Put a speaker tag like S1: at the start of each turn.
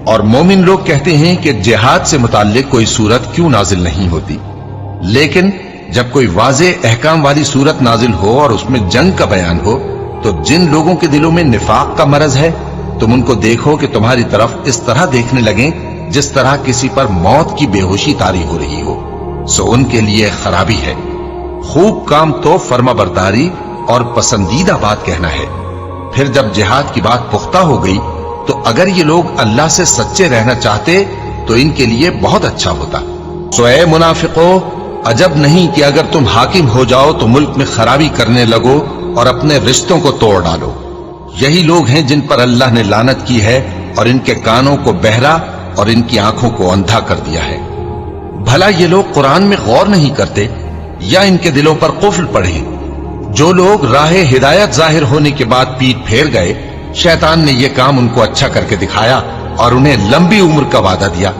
S1: اور مومن لوگ کہتے ہیں کہ جہاد سے متعلق کوئی سورت کیوں نازل نہیں ہوتی، لیکن جب کوئی واضح احکام والی سورت نازل ہو اور اس میں جنگ کا بیان ہو تو جن لوگوں کے دلوں میں نفاق کا مرض ہے تم ان کو دیکھو کہ تمہاری طرف اس طرح دیکھنے لگیں جس طرح کسی پر موت کی بے ہوشی طاری ہو رہی ہو، سو ان کے لیے خرابی ہے۔ خوب کام تو فرما برداری اور پسندیدہ بات کہنا ہے۔ پھر جب جہاد کی بات پختہ ہو گئی تو اگر یہ لوگ اللہ سے سچے رہنا چاہتے تو ان کے لیے بہت اچھا ہوتا۔ سو اے منافقو، عجب نہیں کہ اگر تم حاکم ہو جاؤ تو ملک میں خرابی کرنے لگو اور اپنے رشتوں کو توڑ ڈالو۔ یہی لوگ ہیں جن پر اللہ نے لعنت کی ہے اور ان کے کانوں کو بہرا اور ان کی آنکھوں کو اندھا کر دیا ہے۔ بھلا یہ لوگ قرآن میں غور نہیں کرتے یا ان کے دلوں پر قفل پڑے؟ جو لوگ راہ ہدایت ظاہر ہونے کے بعد پیٹ پھیر گئے، شیطان نے یہ کام ان کو اچھا کر کے دکھایا اور انہیں لمبی عمر کا وعدہ دیا۔